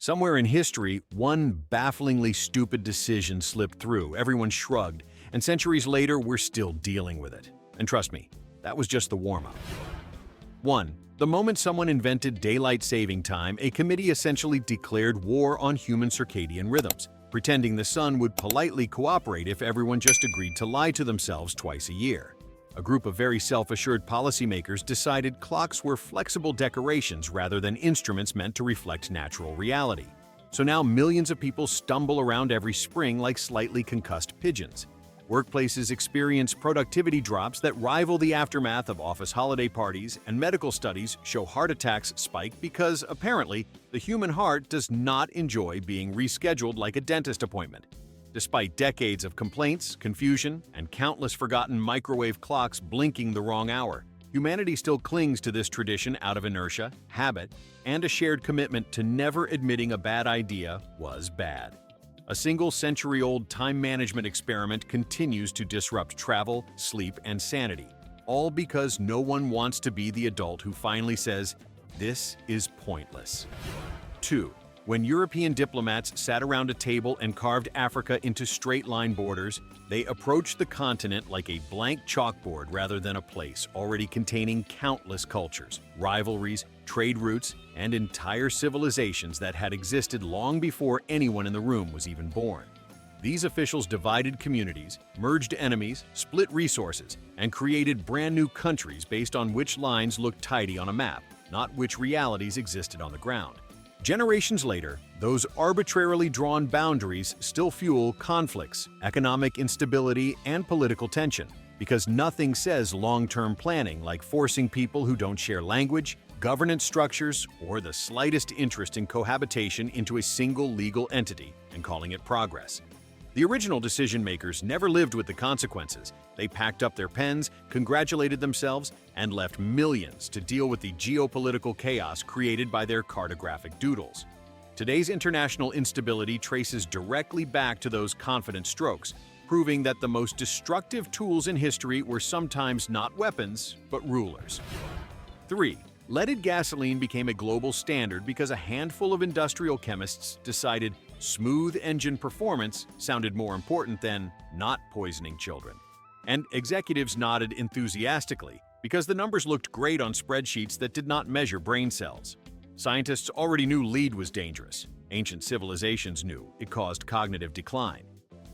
Somewhere in history, one bafflingly stupid decision slipped through, everyone shrugged, and centuries later, we're still dealing with it. And trust me, that was just the warm-up. 1. The moment someone invented daylight saving time, a committee essentially declared war on human circadian rhythms, pretending the sun would politely cooperate if everyone just agreed to lie to themselves twice a year. A group of very self-assured policymakers decided clocks were flexible decorations rather than instruments meant to reflect natural reality. So now millions of people stumble around every spring like slightly concussed pigeons. Workplaces experience productivity drops that rival the aftermath of office holiday parties, and medical studies show heart attacks spike because, apparently, the human heart does not enjoy being rescheduled like a dentist appointment. Despite decades of complaints, confusion, and countless forgotten microwave clocks blinking the wrong hour, humanity still clings to this tradition out of inertia, habit, and a shared commitment to never admitting a bad idea was bad. A single-century-old time management experiment continues to disrupt travel, sleep, and sanity, all because no one wants to be the adult who finally says, "This is pointless." 2. When European diplomats sat around a table and carved Africa into straight-line borders, they approached the continent like a blank chalkboard rather than a place already containing countless cultures, rivalries, trade routes, and entire civilizations that had existed long before anyone in the room was even born. These officials divided communities, merged enemies, split resources, and created brand new countries based on which lines looked tidy on a map, not which realities existed on the ground. Generations later, those arbitrarily drawn boundaries still fuel conflicts, economic instability, and political tension, because nothing says long-term planning like forcing people who don't share language, governance structures, or the slightest interest in cohabitation into a single legal entity and calling it progress. The original decision-makers never lived with the consequences. They packed up their pens, congratulated themselves, and left millions to deal with the geopolitical chaos created by their cartographic doodles. Today's international instability traces directly back to those confident strokes, proving that the most destructive tools in history were sometimes not weapons, but rulers. 3. Leaded gasoline became a global standard because a handful of industrial chemists decided smooth engine performance sounded more important than not poisoning children. And executives nodded enthusiastically because the numbers looked great on spreadsheets that did not measure brain cells. Scientists already knew lead was dangerous. Ancient civilizations knew it caused cognitive decline.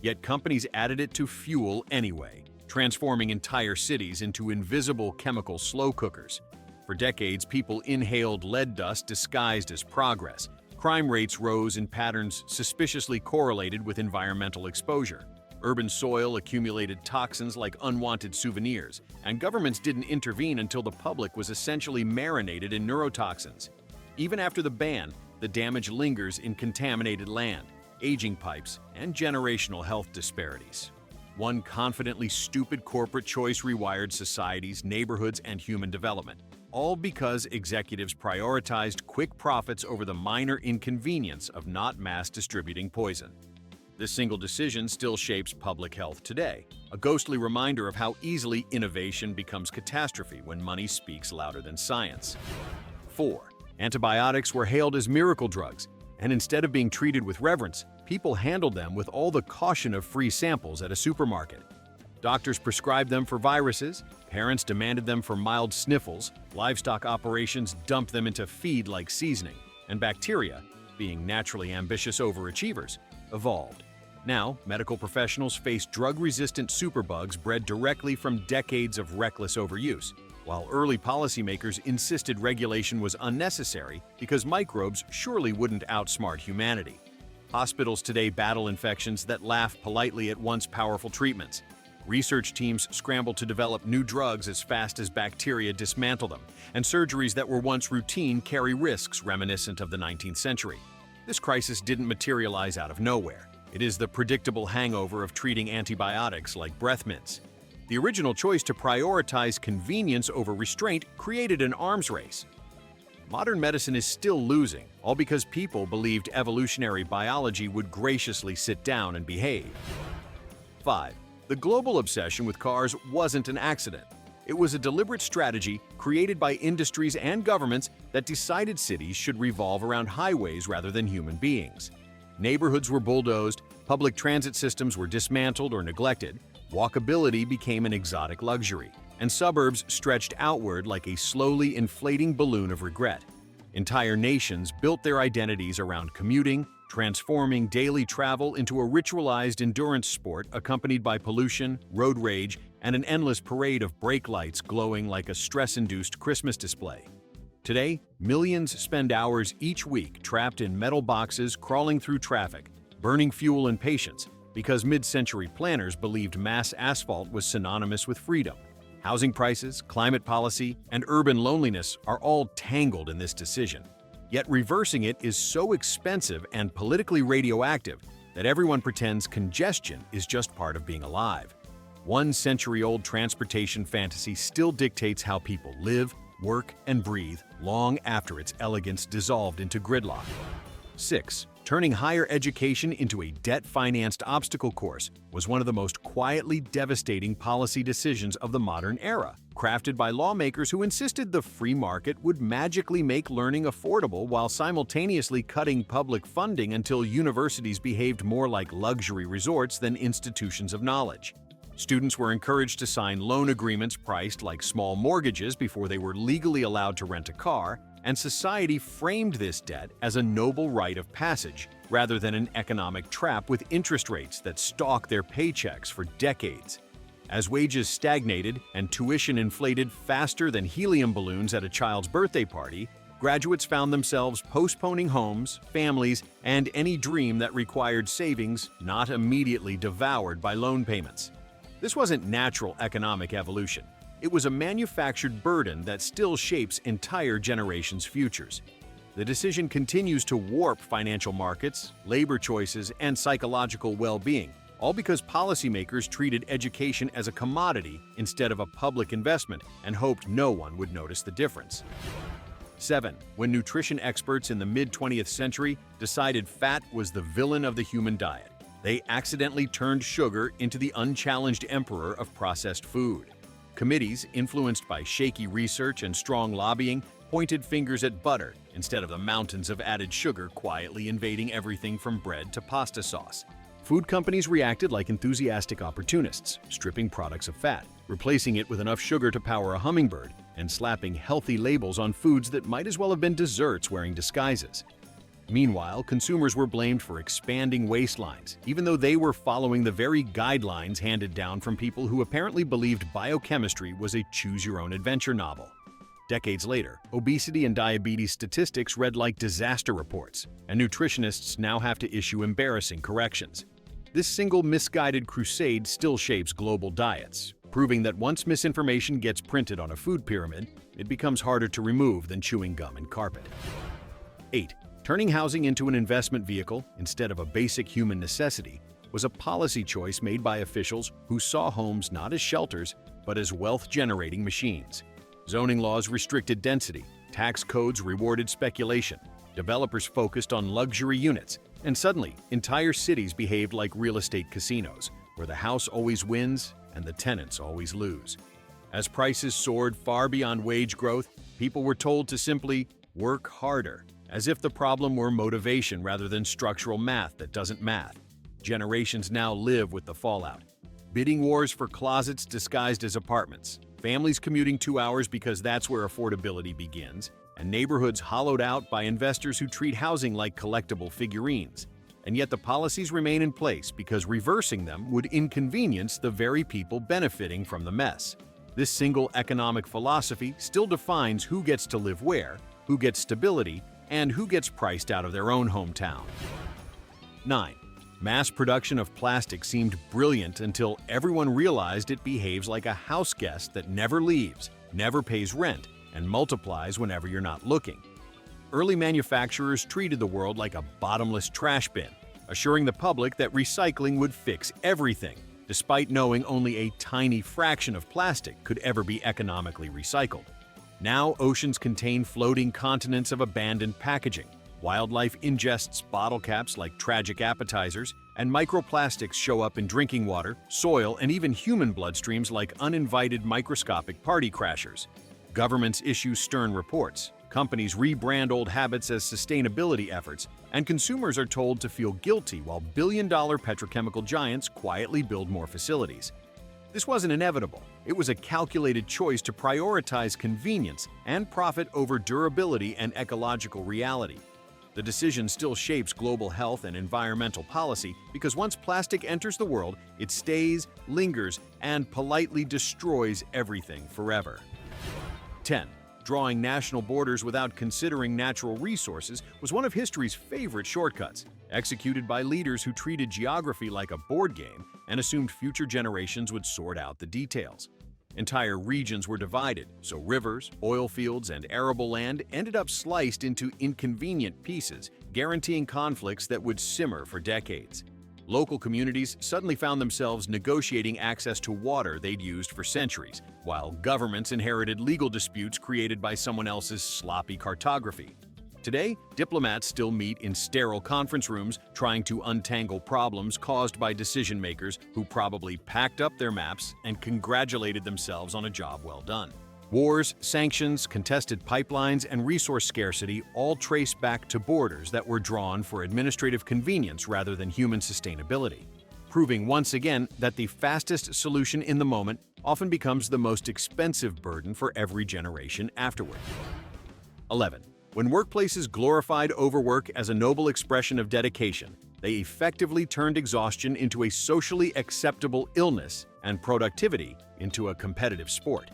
Yet companies added it to fuel anyway, transforming entire cities into invisible chemical slow cookers. For decades, people inhaled lead dust disguised as progress. Crime rates rose in patterns suspiciously correlated with environmental exposure. Urban soil accumulated toxins like unwanted souvenirs, and governments didn't intervene until the public was essentially marinated in neurotoxins. Even after the ban, the damage lingers in contaminated land, aging pipes, and generational health disparities. One confidently stupid corporate choice rewired societies, neighborhoods, and human development, all because executives prioritized quick profits over the minor inconvenience of not mass distributing poison. This single decision still shapes public health today, a ghostly reminder of how easily innovation becomes catastrophe when money speaks louder than science. 4. Antibiotics were hailed as miracle drugs, and instead of being treated with reverence, people handled them with all the caution of free samples at a supermarket. Doctors prescribed them for viruses, parents demanded them for mild sniffles, livestock operations dumped them into feed like seasoning, and bacteria, being naturally ambitious overachievers, evolved. Now, medical professionals face drug-resistant superbugs bred directly from decades of reckless overuse, while early policymakers insisted regulation was unnecessary because microbes surely wouldn't outsmart humanity. Hospitals today battle infections that laugh politely at once powerful treatments. Research teams scramble to develop new drugs as fast as bacteria dismantle them, and surgeries that were once routine carry risks reminiscent of the 19th century. This crisis didn't materialize out of nowhere. It is the predictable hangover of treating antibiotics like breath mints. The original choice to prioritize convenience over restraint created an arms race. Modern medicine is still losing, all because people believed evolutionary biology would graciously sit down and behave. 5. The global obsession with cars wasn't an accident. It was a deliberate strategy created by industries and governments that decided cities should revolve around highways rather than human beings. Neighborhoods were bulldozed, public transit systems were dismantled or neglected, walkability became an exotic luxury, and suburbs stretched outward like a slowly inflating balloon of regret. Entire nations built their identities around commuting, transforming daily travel into a ritualized endurance sport accompanied by pollution, road rage, and an endless parade of brake lights glowing like a stress-induced Christmas display. Today, millions spend hours each week trapped in metal boxes crawling through traffic, burning fuel and patience, because mid-century planners believed mass asphalt was synonymous with freedom. Housing prices, climate policy, and urban loneliness are all tangled in this decision. Yet reversing it is so expensive and politically radioactive that everyone pretends congestion is just part of being alive. One century-old transportation fantasy still dictates how people live, work, and breathe long after its elegance dissolved into gridlock. 6. Turning higher education into a debt-financed obstacle course was one of the most quietly devastating policy decisions of the modern era, crafted by lawmakers who insisted the free market would magically make learning affordable while simultaneously cutting public funding until universities behaved more like luxury resorts than institutions of knowledge. Students were encouraged to sign loan agreements priced like small mortgages before they were legally allowed to rent a car, and society framed this debt as a noble rite of passage rather than an economic trap with interest rates that stalk their paychecks for decades. As wages stagnated and tuition inflated faster than helium balloons at a child's birthday party, graduates found themselves postponing homes, families, and any dream that required savings not immediately devoured by loan payments. This wasn't natural economic evolution. It was a manufactured burden that still shapes entire generations' futures. The decision continues to warp financial markets, labor choices, and psychological well-being, all because policymakers treated education as a commodity instead of a public investment and hoped no one would notice the difference. 7. When nutrition experts in the mid-20th century decided fat was the villain of the human diet, they accidentally turned sugar into the unchallenged emperor of processed food. Committees, influenced by shaky research and strong lobbying, pointed fingers at butter instead of the mountains of added sugar quietly invading everything from bread to pasta sauce. Food companies reacted like enthusiastic opportunists, stripping products of fat, replacing it with enough sugar to power a hummingbird, and slapping healthy labels on foods that might as well have been desserts wearing disguises. Meanwhile, consumers were blamed for expanding waistlines, even though they were following the very guidelines handed down from people who apparently believed biochemistry was a choose-your-own-adventure novel. Decades later, obesity and diabetes statistics read like disaster reports, and nutritionists now have to issue embarrassing corrections. This single misguided crusade still shapes global diets, proving that once misinformation gets printed on a food pyramid, it becomes harder to remove than chewing gum and carpet. 8. Turning housing into an investment vehicle instead of a basic human necessity was a policy choice made by officials who saw homes not as shelters but as wealth-generating machines. Zoning laws restricted density, tax codes rewarded speculation, developers focused on luxury units, and suddenly, entire cities behaved like real estate casinos, where the house always wins and the tenants always lose. As prices soared far beyond wage growth, people were told to simply work harder, as if the problem were motivation rather than structural math that doesn't math. Generations now live with the fallout. Bidding wars for closets disguised as apartments, families commuting 2 hours because that's where affordability begins, and neighborhoods hollowed out by investors who treat housing like collectible figurines. And yet the policies remain in place because reversing them would inconvenience the very people benefiting from the mess. This single economic philosophy still defines who gets to live where, who gets stability, and who gets priced out of their own hometown. 9. Mass production of plastic seemed brilliant until everyone realized it behaves like a house guest that never leaves, never pays rent, and multiplies whenever you're not looking. Early manufacturers treated the world like a bottomless trash bin, assuring the public that recycling would fix everything, despite knowing only a tiny fraction of plastic could ever be economically recycled. Now oceans contain floating continents of abandoned packaging, Wildlife ingests bottle caps like tragic appetizers, and microplastics show up in drinking water, soil, and even human bloodstreams like uninvited microscopic party crashers. Governments issue stern reports, companies rebrand old habits as sustainability efforts, and consumers are told to feel guilty while billion-dollar petrochemical giants quietly build more facilities. This wasn't inevitable. It was a calculated choice to prioritize convenience and profit over durability and ecological reality. The decision still shapes global health and environmental policy because once plastic enters the world, it stays, lingers, and politely destroys everything forever. 10. Drawing national borders without considering natural resources was one of history's favorite shortcuts, executed by leaders who treated geography like a board game and assumed future generations would sort out the details. Entire regions were divided, so rivers, oil fields, and arable land ended up sliced into inconvenient pieces, guaranteeing conflicts that would simmer for decades. Local communities suddenly found themselves negotiating access to water they'd used for centuries, while governments inherited legal disputes created by someone else's sloppy cartography. Today, diplomats still meet in sterile conference rooms trying to untangle problems caused by decision-makers who probably packed up their maps and congratulated themselves on a job well done. Wars, sanctions, contested pipelines, and resource scarcity all trace back to borders that were drawn for administrative convenience rather than human sustainability, proving once again that the fastest solution in the moment often becomes the most expensive burden for every generation afterward. 11. When workplaces glorified overwork as a noble expression of dedication, they effectively turned exhaustion into a socially acceptable illness and productivity into a competitive sport.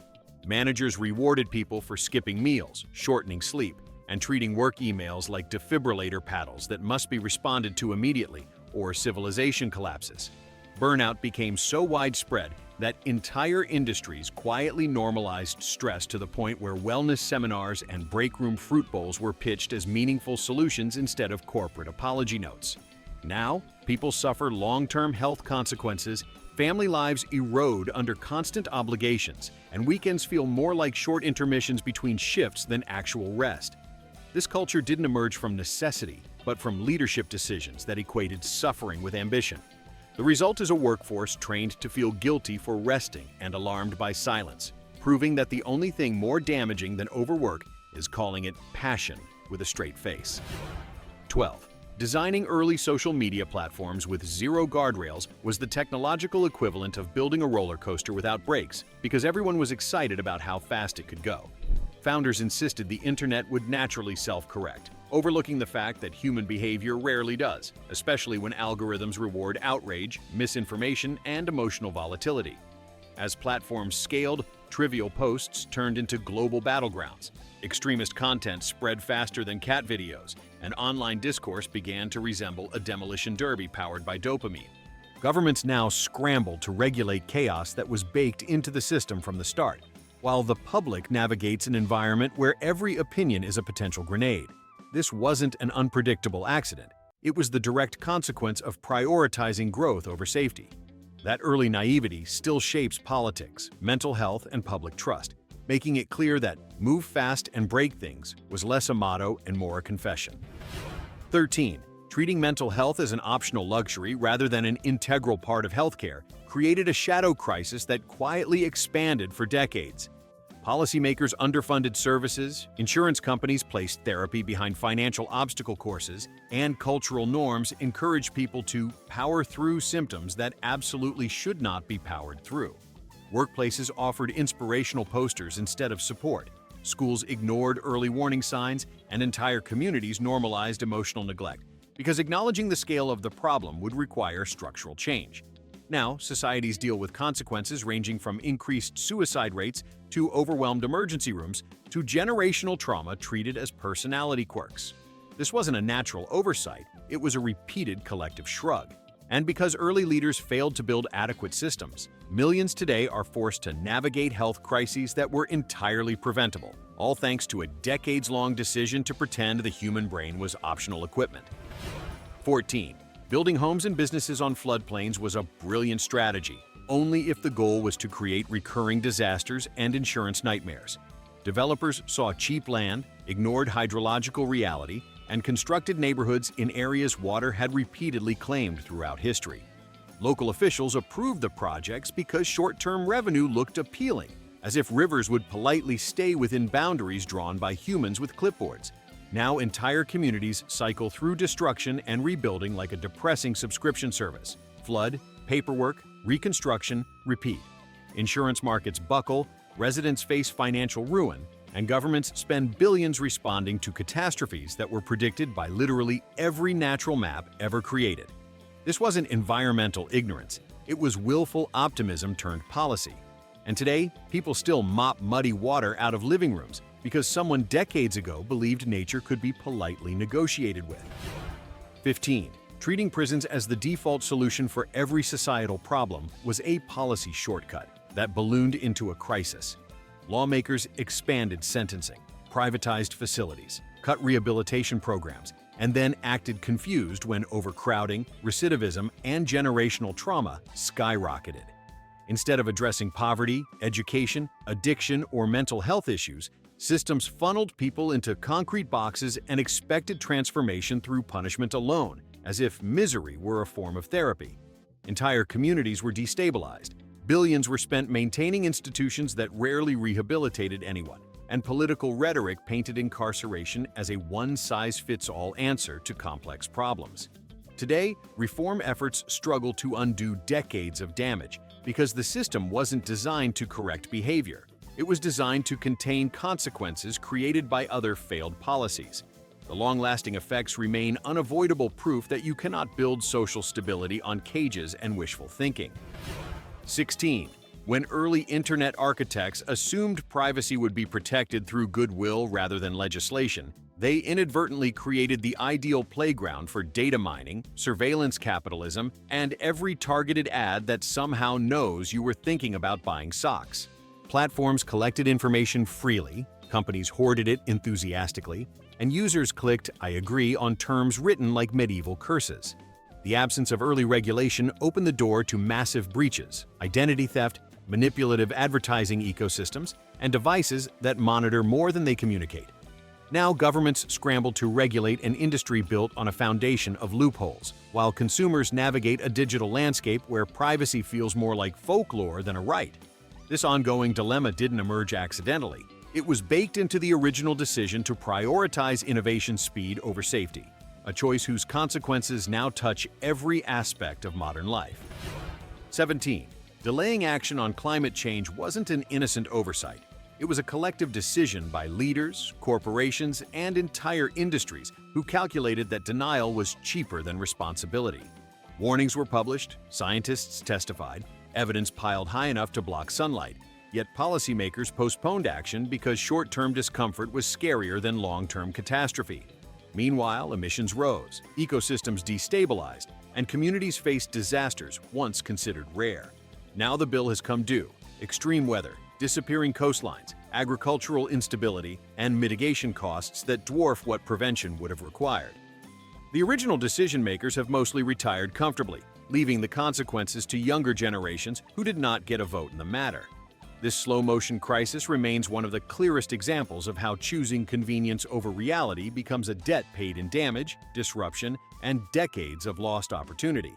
Managers rewarded people for skipping meals, shortening sleep, and treating work emails like defibrillator paddles that must be responded to immediately, or civilization collapses. Burnout became so widespread that entire industries quietly normalized stress to the point where wellness seminars and break-room fruit bowls were pitched as meaningful solutions instead of corporate apology notes. Now, people suffer long-term health consequences, family lives erode under constant obligations, and weekends feel more like short intermissions between shifts than actual rest. This culture didn't emerge from necessity, but from leadership decisions that equated suffering with ambition. The result is a workforce trained to feel guilty for resting and alarmed by silence, proving that the only thing more damaging than overwork is calling it passion with a straight face. 12. Designing early social media platforms with zero guardrails was the technological equivalent of building a roller coaster without brakes, because everyone was excited about how fast it could go. Founders insisted the internet would naturally self-correct, overlooking the fact that human behavior rarely does, especially when algorithms reward outrage, misinformation, and emotional volatility. As platforms scaled, trivial posts turned into global battlegrounds. Extremist content spread faster than cat videos, and online discourse began to resemble a demolition derby powered by dopamine. Governments now scrambled to regulate chaos that was baked into the system from the start, while the public navigates an environment where every opinion is a potential grenade. This wasn't an unpredictable accident. It was the direct consequence of prioritizing growth over safety. That early naivety still shapes politics, mental health, and public trust, making it clear that move fast and break things was less a motto and more a confession. 13. Treating mental health as an optional luxury rather than an integral part of healthcare created a shadow crisis that quietly expanded for decades. Policymakers underfunded services, insurance companies placed therapy behind financial obstacle courses, and cultural norms encouraged people to power through symptoms that absolutely should not be powered through. Workplaces offered inspirational posters instead of support. Schools ignored early warning signs, and entire communities normalized emotional neglect, because acknowledging the scale of the problem would require structural change. Now, societies deal with consequences ranging from increased suicide rates to overwhelmed emergency rooms to generational trauma treated as personality quirks. This wasn't a natural oversight, it was a repeated collective shrug. And because early leaders failed to build adequate systems, millions today are forced to navigate health crises that were entirely preventable, all thanks to a decades-long decision to pretend the human brain was optional equipment. 14. Building homes and businesses on floodplains was a brilliant strategy, only if the goal was to create recurring disasters and insurance nightmares. Developers saw cheap land, ignored hydrological reality, and constructed neighborhoods in areas water had repeatedly claimed throughout history. Local officials approved the projects because short-term revenue looked appealing, as if rivers would politely stay within boundaries drawn by humans with clipboards. Now entire communities cycle through destruction and rebuilding like a depressing subscription service. Flood, paperwork, reconstruction, repeat. Insurance markets buckle, residents face financial ruin, and governments spend billions responding to catastrophes that were predicted by literally every natural map ever created. This wasn't environmental ignorance, it was willful optimism turned policy. And today, people still mop muddy water out of living rooms because someone decades ago believed nature could be politely negotiated with. 15. Treating prisons as the default solution for every societal problem was a policy shortcut that ballooned into a crisis. Lawmakers expanded sentencing, privatized facilities, cut rehabilitation programs, and then acted confused when overcrowding, recidivism, and generational trauma skyrocketed. Instead of addressing poverty, education, addiction, or mental health issues, systems funneled people into concrete boxes and expected transformation through punishment alone, as if misery were a form of therapy. Entire communities were destabilized, billions were spent maintaining institutions that rarely rehabilitated anyone, and political rhetoric painted incarceration as a one-size-fits-all answer to complex problems. Today, reform efforts struggle to undo decades of damage because the system wasn't designed to correct behavior. It was designed to contain consequences created by other failed policies. The long-lasting effects remain unavoidable proof that you cannot build social stability on cages and wishful thinking. 16. When early internet architects assumed privacy would be protected through goodwill rather than legislation, they inadvertently created the ideal playground for data mining, surveillance capitalism, and every targeted ad that somehow knows you were thinking about buying socks. Platforms collected information freely, companies hoarded it enthusiastically, and users clicked "I agree" on terms written like medieval curses. The absence of early regulation opened the door to massive breaches, identity theft, manipulative advertising ecosystems, and devices that monitor more than they communicate. Now governments scramble to regulate an industry built on a foundation of loopholes, while consumers navigate a digital landscape where privacy feels more like folklore than a right. This ongoing dilemma didn't emerge accidentally. It was baked into the original decision to prioritize innovation speed over safety, a choice whose consequences now touch every aspect of modern life. 17. Delaying action on climate change wasn't an innocent oversight. It was a collective decision by leaders, corporations, and entire industries who calculated that denial was cheaper than responsibility. Warnings were published, scientists testified, evidence piled high enough to block sunlight, yet policymakers postponed action because short-term discomfort was scarier than long-term catastrophe. Meanwhile, emissions rose, ecosystems destabilized, and communities faced disasters once considered rare. Now the bill has come due. Extreme weather, disappearing coastlines, agricultural instability, and mitigation costs that dwarf what prevention would have required. The original decision-makers have mostly retired comfortably, leaving the consequences to younger generations who did not get a vote in the matter. This slow-motion crisis remains one of the clearest examples of how choosing convenience over reality becomes a debt paid in damage, disruption, and decades of lost opportunity.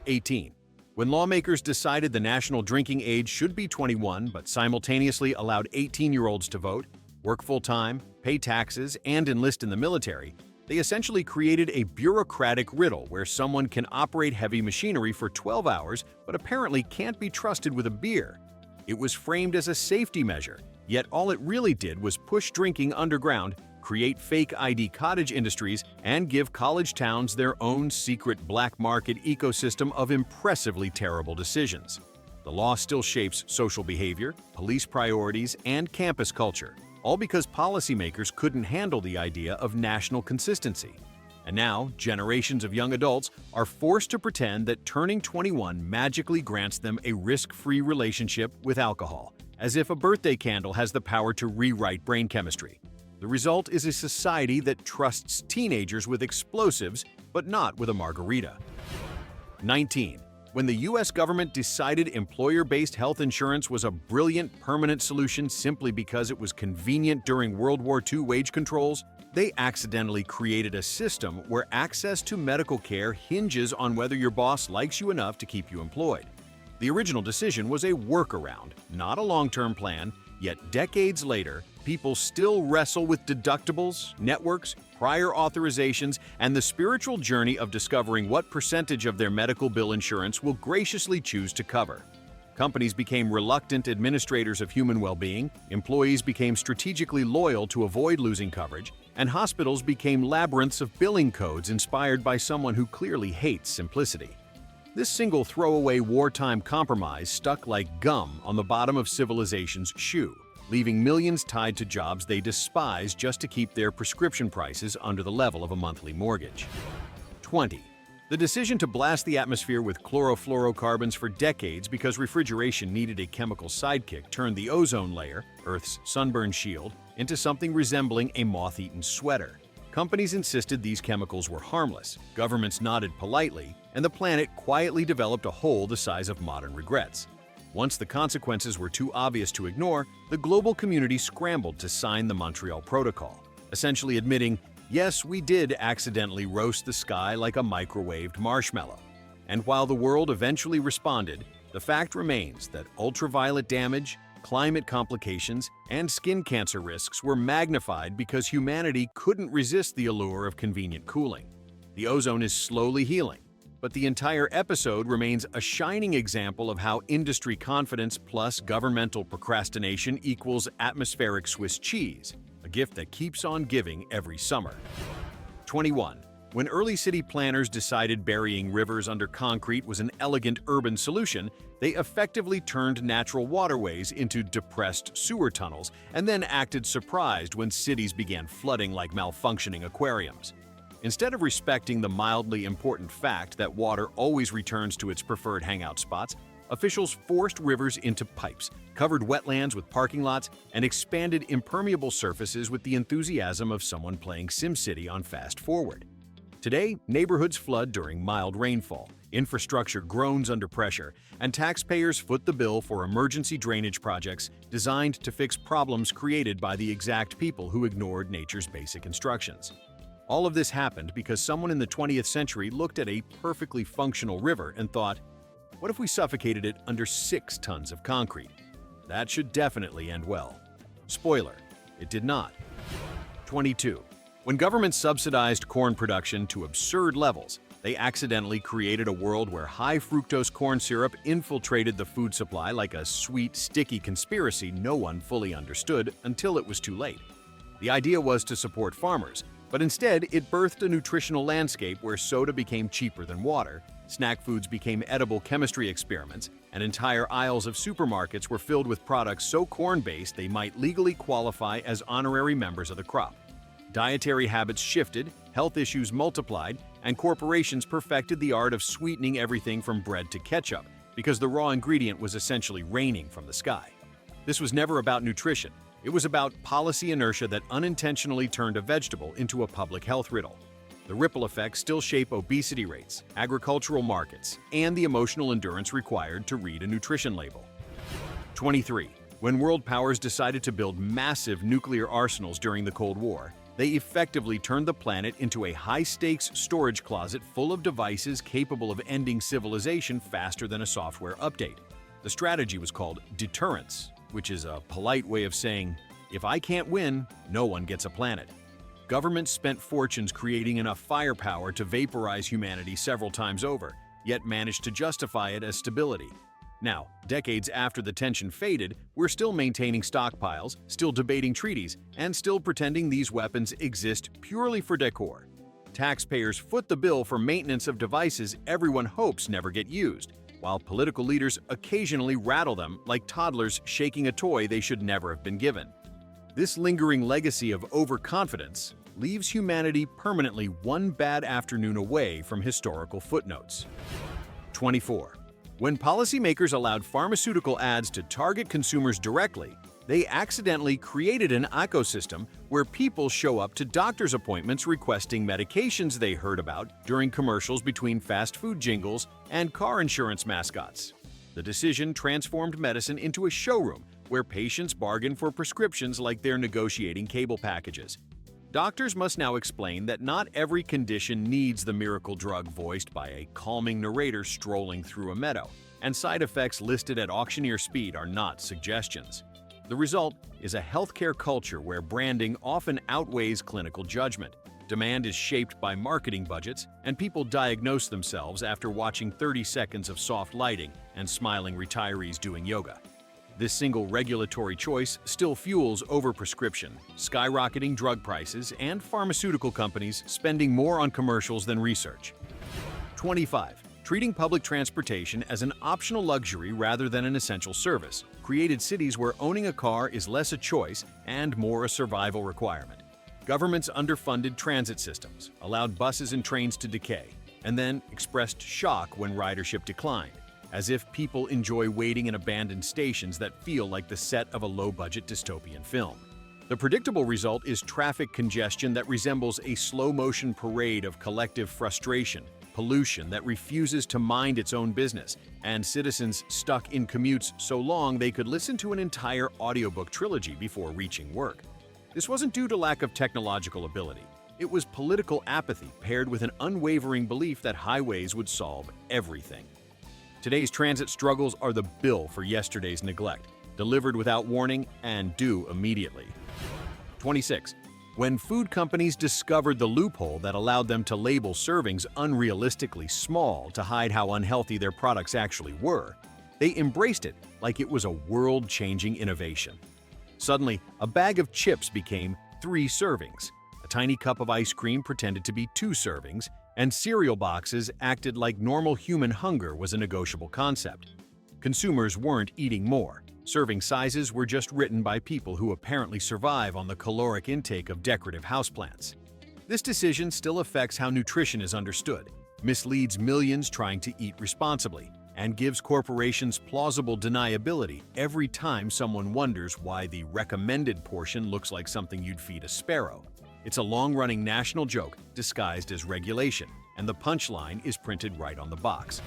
18. When lawmakers decided the national drinking age should be 21 but simultaneously allowed 18-year-olds to vote, work full-time, pay taxes, and enlist in the military, they essentially created a bureaucratic riddle where someone can operate heavy machinery for 12 hours but apparently can't be trusted with a beer. It was framed as a safety measure, yet all it really did was push drinking underground, create fake ID cottage industries, and give college towns their own secret black market ecosystem of impressively terrible decisions. The law still shapes social behavior, police priorities, and campus culture, all because policymakers couldn't handle the idea of national consistency. And now, generations of young adults are forced to pretend that turning 21 magically grants them a risk-free relationship with alcohol, as if a birthday candle has the power to rewrite brain chemistry. The result is a society that trusts teenagers with explosives, but not with a margarita. 19. When the US government decided employer-based health insurance was a brilliant permanent solution simply because it was convenient during World War II wage controls, They accidentally created a system where access to medical care hinges on whether your boss likes you enough to keep you employed. The original decision was a workaround, not a long-term plan, yet decades later, people still wrestle with deductibles, networks, prior authorizations, and the spiritual journey of discovering what percentage of their medical bill insurance will graciously choose to cover. Companies became reluctant administrators of human well-being, employees became strategically loyal to avoid losing coverage, and hospitals became labyrinths of billing codes inspired by someone who clearly hates simplicity. This single throwaway wartime compromise stuck like gum on the bottom of civilization's shoe, leaving millions tied to jobs they despise just to keep their prescription prices under the level of a monthly mortgage. 20. The decision to blast the atmosphere with chlorofluorocarbons for decades because refrigeration needed a chemical sidekick turned the ozone layer, Earth's sunburn shield, into something resembling a moth-eaten sweater. Companies insisted these chemicals were harmless, governments nodded politely, and the planet quietly developed a hole the size of modern regrets. Once the consequences were too obvious to ignore, the global community scrambled to sign the Montreal Protocol, essentially admitting, yes, we did accidentally roast the sky like a microwaved marshmallow. And while the world eventually responded, the fact remains that ultraviolet damage, climate complications, and skin cancer risks were magnified because humanity couldn't resist the allure of convenient cooling. The ozone is slowly healing, but the entire episode remains a shining example of how industry confidence plus governmental procrastination equals atmospheric Swiss cheese, a gift that keeps on giving every summer. 21. When early city planners decided burying rivers under concrete was an elegant urban solution, they effectively turned natural waterways into depressed sewer tunnels and then acted surprised when cities began flooding like malfunctioning aquariums. Instead of respecting the mildly important fact that water always returns to its preferred hangout spots, officials forced rivers into pipes, covered wetlands with parking lots, and expanded impermeable surfaces with the enthusiasm of someone playing SimCity on Fast Forward. Today, neighborhoods flood during mild rainfall, infrastructure groans under pressure, and taxpayers foot the bill for emergency drainage projects designed to fix problems created by the exact people who ignored nature's basic instructions. All of this happened because someone in the 20th century looked at a perfectly functional river and thought, what if we suffocated it under 6 tons of concrete? That should definitely end well. Spoiler, it did not. 22. When governments subsidized corn production to absurd levels, they accidentally created a world where high-fructose corn syrup infiltrated the food supply like a sweet, sticky conspiracy no one fully understood until it was too late. The idea was to support farmers, but instead it birthed a nutritional landscape where soda became cheaper than water, snack foods became edible chemistry experiments, and entire aisles of supermarkets were filled with products so corn-based they might legally qualify as honorary members of the crop. Dietary habits shifted, health issues multiplied, and corporations perfected the art of sweetening everything from bread to ketchup because the raw ingredient was essentially raining from the sky. This was never about nutrition. It was about policy inertia that unintentionally turned a vegetable into a public health riddle. The ripple effects still shape obesity rates, agricultural markets, and the emotional endurance required to read a nutrition label. 23. When world powers decided to build massive nuclear arsenals during the Cold War, they effectively turned the planet into a high-stakes storage closet full of devices capable of ending civilization faster than a software update. The strategy was called deterrence, which is a polite way of saying, if I can't win, no one gets a planet. Governments spent fortunes creating enough firepower to vaporize humanity several times over, yet managed to justify it as stability. Now, decades after the tension faded, we're still maintaining stockpiles, still debating treaties, and still pretending these weapons exist purely for decor. Taxpayers foot the bill for maintenance of devices everyone hopes never get used, while political leaders occasionally rattle them like toddlers shaking a toy they should never have been given. This lingering legacy of overconfidence leaves humanity permanently one bad afternoon away from historical footnotes. 24. When policymakers allowed pharmaceutical ads to target consumers directly, they accidentally created an ecosystem where people show up to doctor's appointments requesting medications they heard about during commercials between fast food jingles and car insurance mascots. The decision transformed medicine into a showroom where patients bargain for prescriptions like they're negotiating cable packages. Doctors must now explain that not every condition needs the miracle drug voiced by a calming narrator strolling through a meadow, and side effects listed at auctioneer speed are not suggestions. The result is a healthcare culture where branding often outweighs clinical judgment. Demand is shaped by marketing budgets, and people diagnose themselves after watching 30 seconds of soft lighting and smiling retirees doing yoga. This single regulatory choice still fuels overprescription, skyrocketing drug prices, and pharmaceutical companies spending more on commercials than research. 25. Treating public transportation as an optional luxury rather than an essential service created cities where owning a car is less a choice and more a survival requirement. Governments underfunded transit systems, allowed buses and trains to decay, and then expressed shock when ridership declined, as if people enjoy waiting in abandoned stations that feel like the set of a low-budget dystopian film. The predictable result is traffic congestion that resembles a slow-motion parade of collective frustration, pollution that refuses to mind its own business, and citizens stuck in commutes so long they could listen to an entire audiobook trilogy before reaching work. This wasn't due to lack of technological ability. It was political apathy paired with an unwavering belief that highways would solve everything. Today's transit struggles are the bill for yesterday's neglect, delivered without warning and due immediately. 26. When food companies discovered the loophole that allowed them to label servings unrealistically small to hide how unhealthy their products actually were, they embraced it like it was a world-changing innovation. Suddenly, a bag of chips became 3 servings, a tiny cup of ice cream pretended to be 2 servings, and cereal boxes acted like normal human hunger was a negotiable concept. Consumers weren't eating more. Serving sizes were just written by people who apparently survive on the caloric intake of decorative houseplants. This decision still affects how nutrition is understood, misleads millions trying to eat responsibly, and gives corporations plausible deniability every time someone wonders why the recommended portion looks like something you'd feed a sparrow. It's a long-running national joke disguised as regulation, and the punchline is printed right on the box.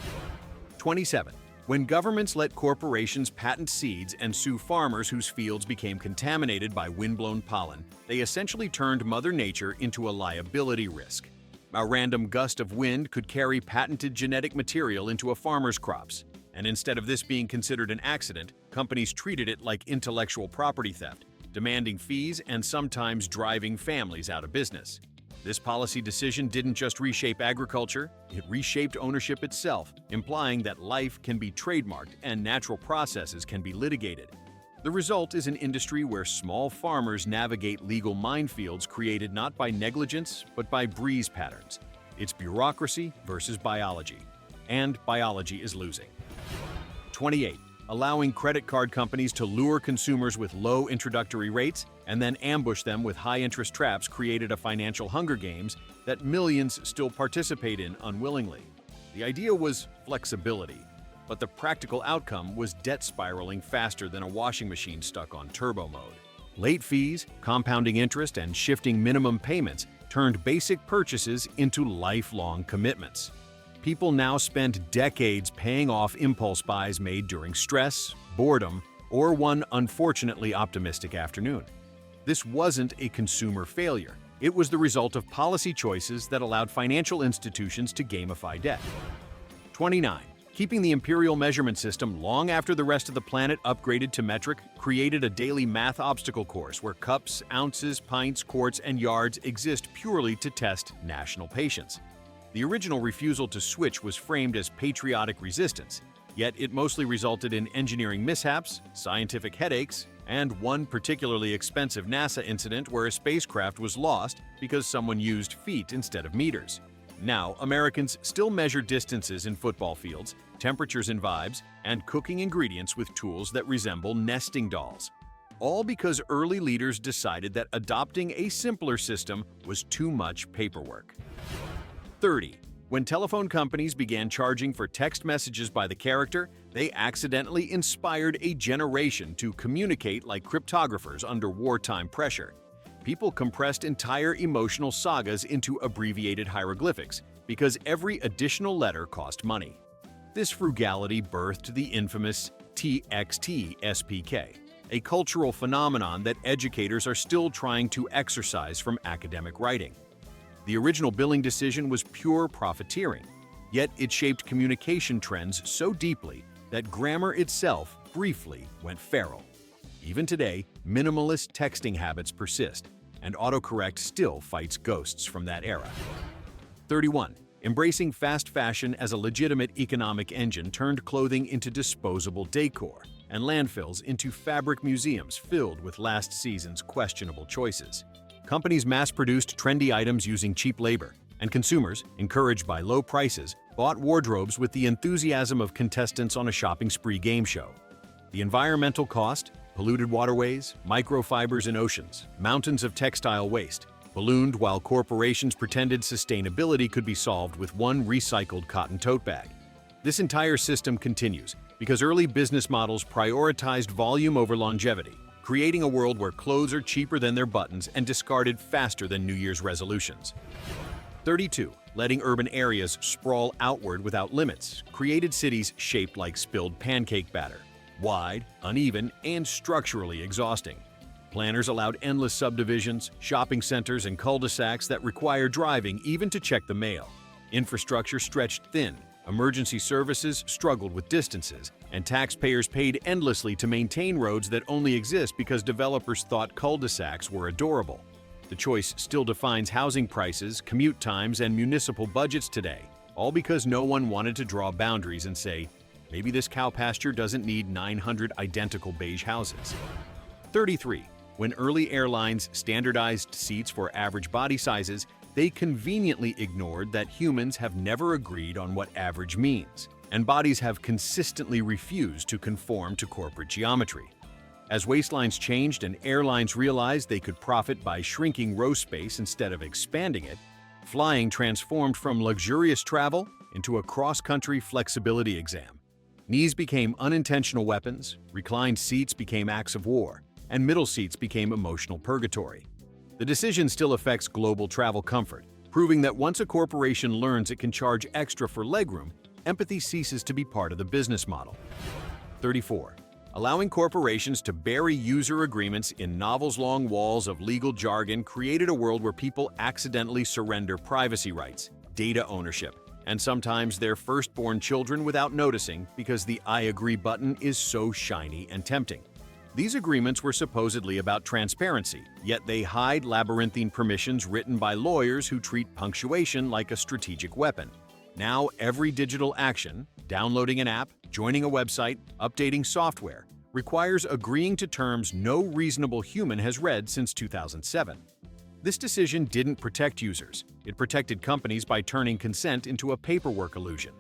27. When governments let corporations patent seeds and sue farmers whose fields became contaminated by windblown pollen, they essentially turned Mother Nature into a liability risk. A random gust of wind could carry patented genetic material into a farmer's crops, and instead of this being considered an accident, companies treated it like intellectual property theft, demanding fees and sometimes driving families out of business. This policy decision didn't just reshape agriculture, it reshaped ownership itself, implying that life can be trademarked and natural processes can be litigated. The result is an industry where small farmers navigate legal minefields created not by negligence, but by breeze patterns. It's bureaucracy versus biology, and biology is losing. 28. Allowing credit card companies to lure consumers with low introductory rates and then ambush them with high-interest traps created a financial Hunger Games that millions still participate in unwillingly. The idea was flexibility, but the practical outcome was debt spiraling faster than a washing machine stuck on turbo mode. Late fees, compounding interest, and shifting minimum payments turned basic purchases into lifelong commitments. People now spend decades paying off impulse buys made during stress, boredom, or one unfortunately optimistic afternoon. This wasn't a consumer failure. It was the result of policy choices that allowed financial institutions to gamify debt. 29. Keeping the imperial measurement system long after the rest of the planet upgraded to metric created a daily math obstacle course where cups, ounces, pints, quarts, and yards exist purely to test national patience. The original refusal to switch was framed as patriotic resistance, yet it mostly resulted in engineering mishaps, scientific headaches, and one particularly expensive NASA incident where a spacecraft was lost because someone used feet instead of meters. Now, Americans still measure distances in football fields, temperatures in vibes, and cooking ingredients with tools that resemble nesting dolls. All because early leaders decided that adopting a simpler system was too much paperwork. 30. When telephone companies began charging for text messages by the character, they accidentally inspired a generation to communicate like cryptographers under wartime pressure. People compressed entire emotional sagas into abbreviated hieroglyphics because every additional letter cost money. This frugality birthed the infamous TXT SPK, a cultural phenomenon that educators are still trying to exorcise from academic writing. The original billing decision was pure profiteering, yet it shaped communication trends so deeply that grammar itself briefly went feral. Even today, minimalist texting habits persist, and autocorrect still fights ghosts from that era. 31. Embracing fast fashion as a legitimate economic engine turned clothing into disposable decor, and landfills into fabric museums filled with last season's questionable choices. Companies mass-produced trendy items using cheap labor, and consumers, encouraged by low prices, bought wardrobes with the enthusiasm of contestants on a shopping spree game show. The environmental cost, polluted waterways, microfibers in oceans, mountains of textile waste, ballooned while corporations pretended sustainability could be solved with one recycled cotton tote bag. This entire system continues because early business models prioritized volume over longevity, creating a world where clothes are cheaper than their buttons and discarded faster than New Year's resolutions. 32. Letting urban areas sprawl outward without limits created cities shaped like spilled pancake batter, wide, uneven, and structurally exhausting. Planners allowed endless subdivisions, shopping centers, and cul-de-sacs that require driving even to check the mail. Infrastructure stretched thin, emergency services struggled with distances, and taxpayers paid endlessly to maintain roads that only exist because developers thought cul-de-sacs were adorable. The choice still defines housing prices, commute times, and municipal budgets today, all because no one wanted to draw boundaries and say, maybe this cow pasture doesn't need 900 identical beige houses. 33. When early airlines standardized seats for average body sizes, they conveniently ignored that humans have never agreed on what average means, and bodies have consistently refused to conform to corporate geometry. As waistlines changed and airlines realized they could profit by shrinking row space instead of expanding it, flying transformed from luxurious travel into a cross-country flexibility exam. Knees became unintentional weapons, reclined seats became acts of war, and middle seats became emotional purgatory. The decision still affects global travel comfort, proving that once a corporation learns it can charge extra for legroom, empathy ceases to be part of the business model. 34. Allowing corporations to bury user agreements in novels-long walls of legal jargon created a world where people accidentally surrender privacy rights, data ownership, and sometimes their firstborn children without noticing because the I agree button is so shiny and tempting. These agreements were supposedly about transparency, yet they hide labyrinthine permissions written by lawyers who treat punctuation like a strategic weapon. Now every digital action, downloading an app, joining a website, updating software, requires agreeing to terms no reasonable human has read since 2007. This decision didn't protect users. It protected companies by turning consent into a paperwork illusion.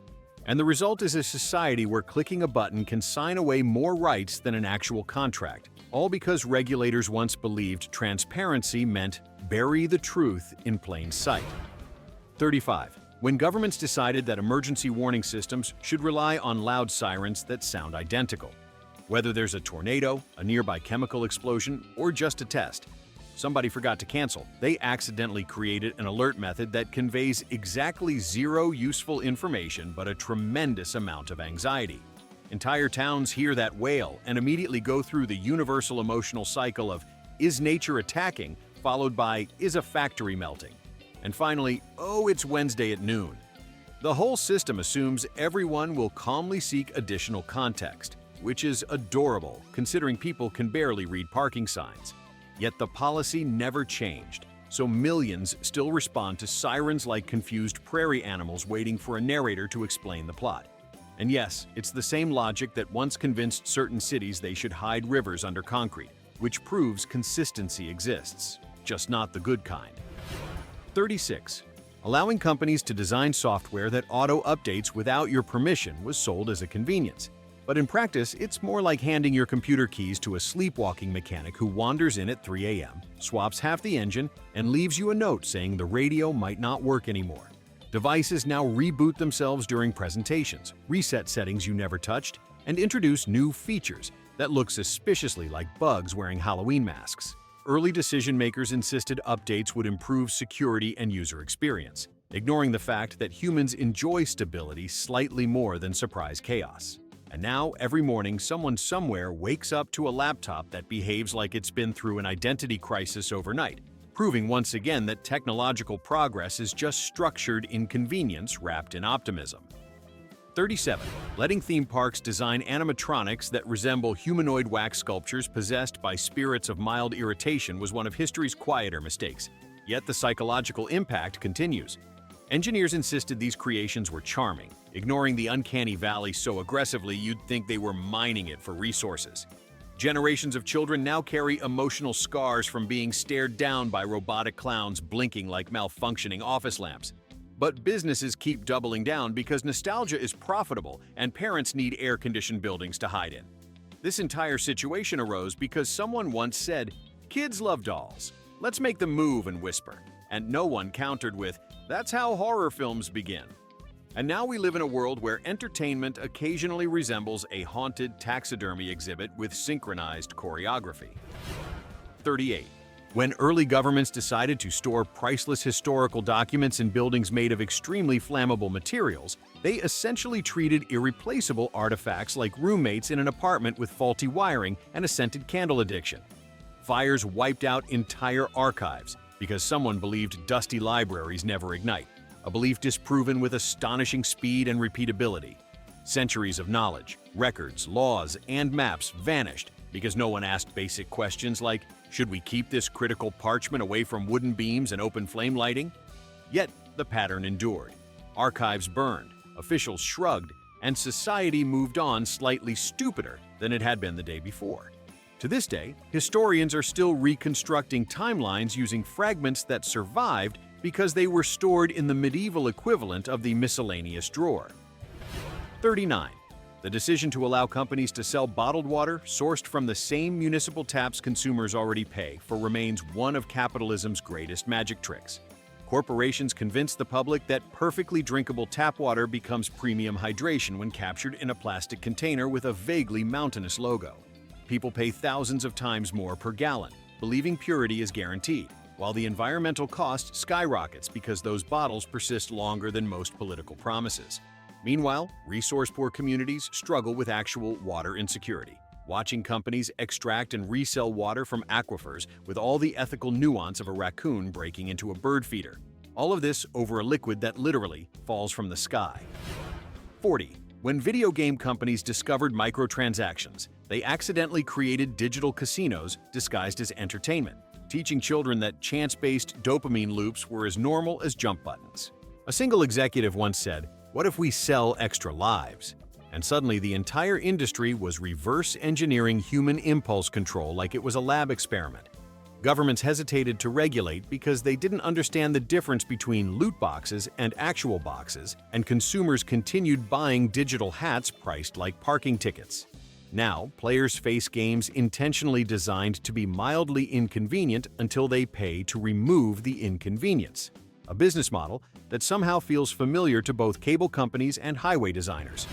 And the result is a society where clicking a button can sign away more rights than an actual contract, all because regulators once believed transparency meant bury the truth in plain sight. 35. When governments decided that emergency warning systems should rely on loud sirens that sound identical. Whether there's a tornado, a nearby chemical explosion, or just a test, somebody forgot to cancel. They accidentally created an alert method that conveys exactly zero useful information but a tremendous amount of anxiety. Entire towns hear that wail and immediately go through the universal emotional cycle of, is nature attacking, followed by, is a factory melting? And finally, oh, it's Wednesday at noon. The whole system assumes everyone will calmly seek additional context, which is adorable considering people can barely read parking signs. Yet the policy never changed, so millions still respond to sirens like confused prairie animals waiting for a narrator to explain the plot. And yes, it's the same logic that once convinced certain cities they should hide rivers under concrete, which proves consistency exists, just not the good kind. 36. Allowing companies to design software that auto-updates without your permission was sold as a convenience. But in practice, it's more like handing your computer keys to a sleepwalking mechanic who wanders in at 3 a.m., swaps half the engine, and leaves you a note saying the radio might not work anymore. Devices now reboot themselves during presentations, reset settings you never touched, and introduce new features that look suspiciously like bugs wearing Halloween masks. Early decision makers insisted updates would improve security and user experience, ignoring the fact that humans enjoy stability slightly more than surprise chaos. And now, every morning, someone somewhere wakes up to a laptop that behaves like it's been through an identity crisis overnight, proving once again that technological progress is just structured inconvenience wrapped in optimism. 37. Letting theme parks design animatronics that resemble humanoid wax sculptures possessed by spirits of mild irritation was one of history's quieter mistakes. Yet the psychological impact continues. Engineers insisted these creations were charming, ignoring the uncanny valley so aggressively you'd think they were mining it for resources. Generations of children now carry emotional scars from being stared down by robotic clowns blinking like malfunctioning office lamps. But businesses keep doubling down because nostalgia is profitable and parents need air-conditioned buildings to hide in. This entire situation arose because someone once said, "Kids love dolls. Let's make them move and whisper." And no one countered with, "That's how horror films begin." And now we live in a world where entertainment occasionally resembles a haunted taxidermy exhibit with synchronized choreography. 38. When early governments decided to store priceless historical documents in buildings made of extremely flammable materials, they essentially treated irreplaceable artifacts like roommates in an apartment with faulty wiring and a scented candle addiction. Fires wiped out entire archives because someone believed dusty libraries never ignite, a belief disproven with astonishing speed and repeatability. Centuries of knowledge, records, laws, and maps vanished because no one asked basic questions like, should we keep this critical parchment away from wooden beams and open flame lighting? Yet the pattern endured. Archives burned, officials shrugged, and society moved on slightly stupider than it had been the day before. To this day, historians are still reconstructing timelines using fragments that survived because they were stored in the medieval equivalent of the miscellaneous drawer. 39. The decision to allow companies to sell bottled water sourced from the same municipal taps consumers already pay for remains one of capitalism's greatest magic tricks. Corporations convince the public that perfectly drinkable tap water becomes premium hydration when captured in a plastic container with a vaguely mountainous logo. People pay thousands of times more per gallon, believing purity is guaranteed, while the environmental cost skyrockets because those bottles persist longer than most political promises. Meanwhile, resource-poor communities struggle with actual water insecurity, watching companies extract and resell water from aquifers with all the ethical nuance of a raccoon breaking into a bird feeder. All of this over a liquid that literally falls from the sky. 40. When video game companies discovered microtransactions, they accidentally created digital casinos disguised as entertainment, teaching children that chance-based dopamine loops were as normal as jump buttons. A single executive once said, "What if we sell extra lives?" And suddenly the entire industry was reverse engineering human impulse control like it was a lab experiment. Governments hesitated to regulate because they didn't understand the difference between loot boxes and actual boxes, and consumers continued buying digital hats priced like parking tickets. Now, players face games intentionally designed to be mildly inconvenient until they pay to remove the inconvenience. A business model that somehow feels familiar to both cable companies and highway designers.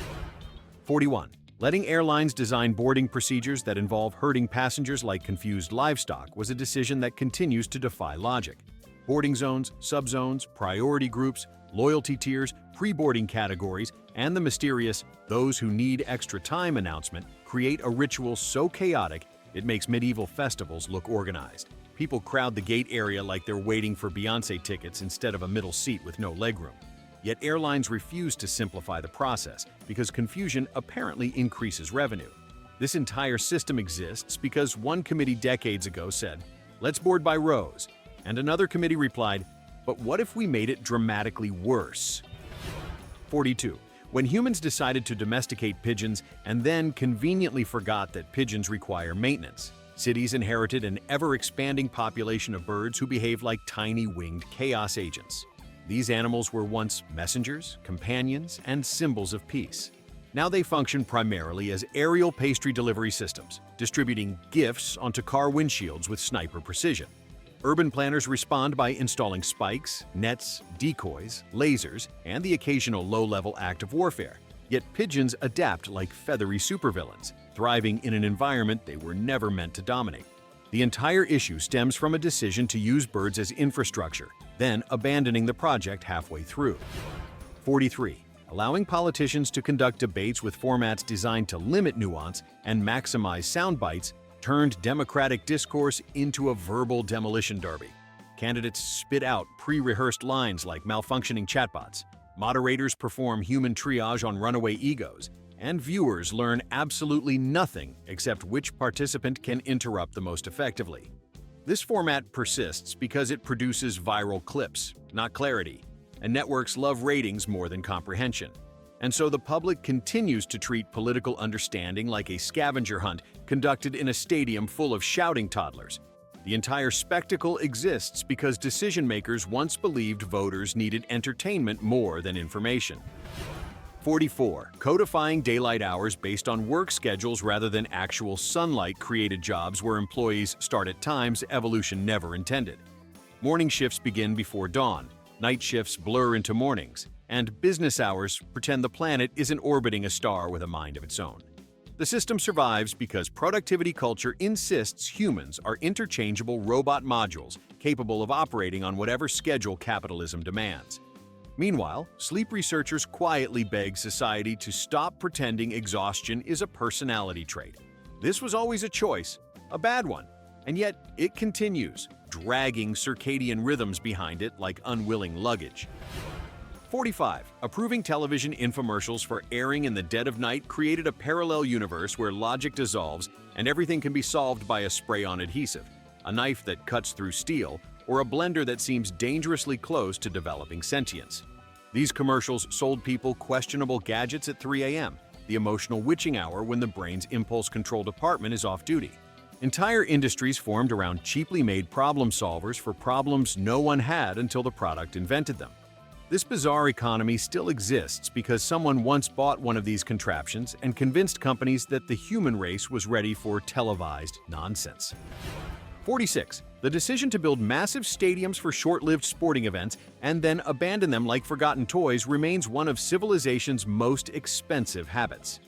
41. Letting airlines design boarding procedures that involve herding passengers like confused livestock was a decision that continues to defy logic. Boarding zones, subzones, priority groups, loyalty tiers, pre-boarding categories, and the mysterious "those who need extra time" announcement create a ritual so chaotic it makes medieval festivals look organized. People crowd the gate area like they're waiting for Beyoncé tickets instead of a middle seat with no legroom. Yet airlines refuse to simplify the process because confusion apparently increases revenue. This entire system exists because one committee decades ago said, "Let's board by rows," and another committee replied, "But what if we made it dramatically worse?" 42. When humans decided to domesticate pigeons and then conveniently forgot that pigeons require maintenance, cities inherited an ever-expanding population of birds who behave like tiny winged chaos agents. These animals were once messengers, companions, and symbols of peace. Now they function primarily as aerial pastry delivery systems, distributing gifts onto car windshields with sniper precision. Urban planners respond by installing spikes, nets, decoys, lasers, and the occasional low-level act of warfare. Yet pigeons adapt like feathery supervillains, thriving in an environment they were never meant to dominate. The entire issue stems from a decision to use birds as infrastructure, then abandoning the project halfway through. 43. allowing politicians to conduct debates with formats designed to limit nuance and maximize sound bites turned democratic discourse into a verbal demolition derby. Candidates spit out pre-rehearsed lines like malfunctioning chatbots. Moderators perform human triage on runaway egos, and viewers learn absolutely nothing except which participant can interrupt the most effectively. This format persists because it produces viral clips, not clarity, and networks love ratings more than comprehension. And so the public continues to treat political understanding like a scavenger hunt conducted in a stadium full of shouting toddlers. The entire spectacle exists because decision-makers once believed voters needed entertainment more than information. 44. Codifying daylight hours based on work schedules rather than actual sunlight-created jobs where employees start at times evolution never intended. Morning shifts begin before dawn, night shifts blur into mornings, and business hours pretend the planet isn't orbiting a star with a mind of its own. The system survives because productivity culture insists humans are interchangeable robot modules capable of operating on whatever schedule capitalism demands. Meanwhile, sleep researchers quietly beg society to stop pretending exhaustion is a personality trait. This was always a choice, a bad one, and yet it continues, dragging circadian rhythms behind it like unwilling luggage. 45. Approving television infomercials for airing in the dead of night created a parallel universe where logic dissolves and everything can be solved by a spray-on adhesive, a knife that cuts through steel, or a blender that seems dangerously close to developing sentience. These commercials sold people questionable gadgets at 3 a.m., the emotional witching hour when the brain's impulse control department is off duty. Entire industries formed around cheaply made problem solvers for problems no one had until the product invented them. This bizarre economy still exists because someone once bought one of these contraptions and convinced companies that the human race was ready for televised nonsense. 46. The decision to build massive stadiums for short-lived sporting events and then abandon them like forgotten toys remains one of civilization's most expensive habits.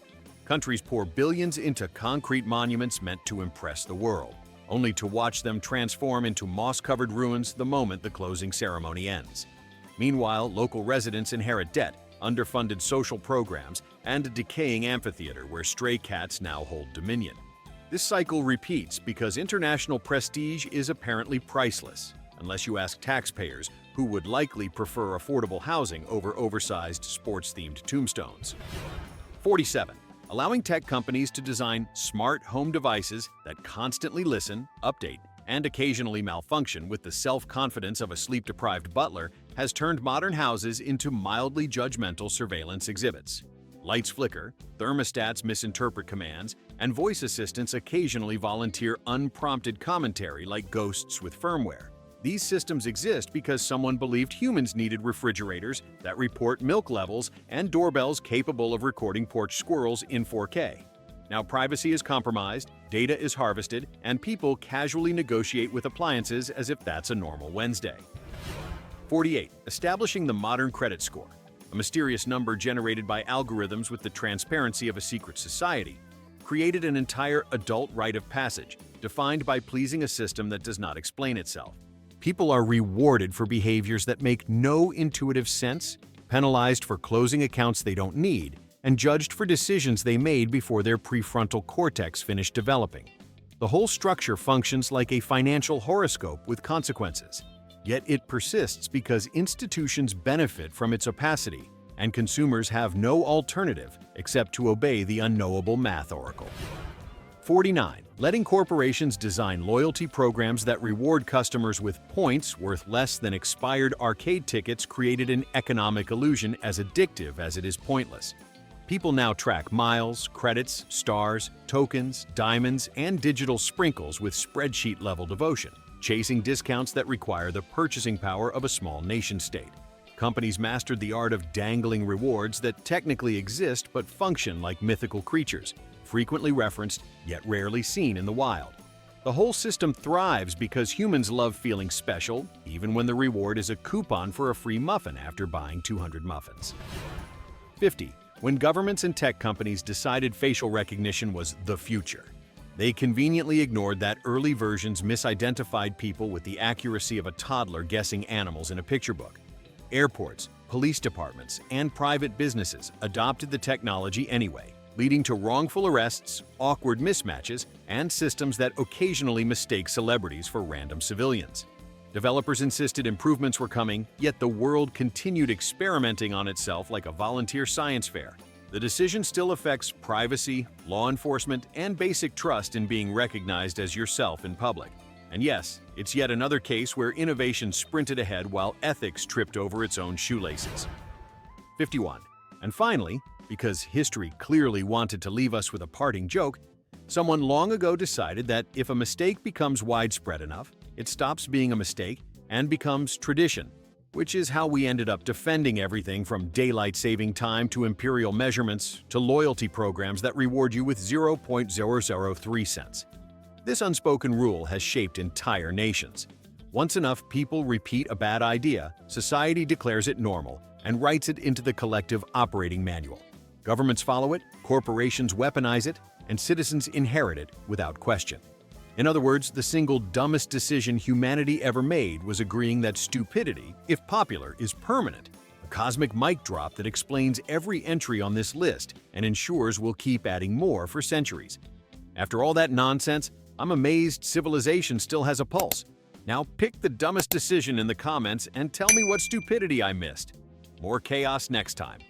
Countries pour billions into concrete monuments meant to impress the world, only to watch them transform into moss-covered ruins the moment the closing ceremony ends. Meanwhile, local residents inherit debt, underfunded social programs, and a decaying amphitheater where stray cats now hold dominion. This cycle repeats because international prestige is apparently priceless, unless you ask taxpayers who would likely prefer affordable housing over oversized sports-themed tombstones. 47. Allowing tech companies to design smart home devices that constantly listen, update, and occasionally malfunction with the self-confidence of a sleep-deprived butler has turned modern houses into mildly judgmental surveillance exhibits. Lights flicker, thermostats misinterpret commands, and voice assistants occasionally volunteer unprompted commentary like ghosts with firmware. These systems exist because someone believed humans needed refrigerators that report milk levels and doorbells capable of recording porch squirrels in 4K. Now privacy is compromised, data is harvested, and people casually negotiate with appliances as if that's a normal Wednesday. 48. Establishing the modern credit score, a mysterious number generated by algorithms with the transparency of a secret society, created an entire adult rite of passage, defined by pleasing a system that does not explain itself. People are rewarded for behaviors that make no intuitive sense, penalized for closing accounts they don't need, and judged for decisions they made before their prefrontal cortex finished developing. The whole structure functions like a financial horoscope with consequences. Yet it persists because institutions benefit from its opacity, and consumers have no alternative except to obey the unknowable math oracle. 49. Letting corporations design loyalty programs that reward customers with points worth less than expired arcade tickets created an economic illusion as addictive as it is pointless. People now track miles, credits, stars, tokens, diamonds, and digital sprinkles with spreadsheet-level devotion, chasing discounts that require the purchasing power of a small nation-state. Companies mastered the art of dangling rewards that technically exist but function like mythical creatures, frequently referenced yet rarely seen in the wild. The whole system thrives because humans love feeling special, even when the reward is a coupon for a free muffin after buying 200 muffins. 50. When governments and tech companies decided facial recognition was the future, they conveniently ignored that early versions misidentified people with the accuracy of a toddler guessing animals in a picture book. Airports, police departments and private businesses adopted the technology anyway, leading to wrongful arrests, awkward mismatches, and systems that occasionally mistake celebrities for random civilians. Developers insisted improvements were coming, yet the world continued experimenting on itself like a volunteer science fair. The decision still affects privacy, law enforcement, and basic trust in being recognized as yourself in public. And yes, it's yet another case where innovation sprinted ahead while ethics tripped over its own shoelaces. 51. And finally, because history clearly wanted to leave us with a parting joke, someone long ago decided that if a mistake becomes widespread enough, it stops being a mistake and becomes tradition, which is how we ended up defending everything from daylight saving time to imperial measurements to loyalty programs that reward you with 0.003 cents. This unspoken rule has shaped entire nations. Once enough people repeat a bad idea, society declares it normal and writes it into the collective operating manual. Governments follow it, corporations weaponize it, and citizens inherit it without question. In other words, the single dumbest decision humanity ever made was agreeing that stupidity, if popular, is permanent, a cosmic mic drop that explains every entry on this list and ensures we'll keep adding more for centuries. After all that nonsense, I'm amazed civilization still has a pulse. Now pick the dumbest decision in the comments and tell me what stupidity I missed. More chaos next time.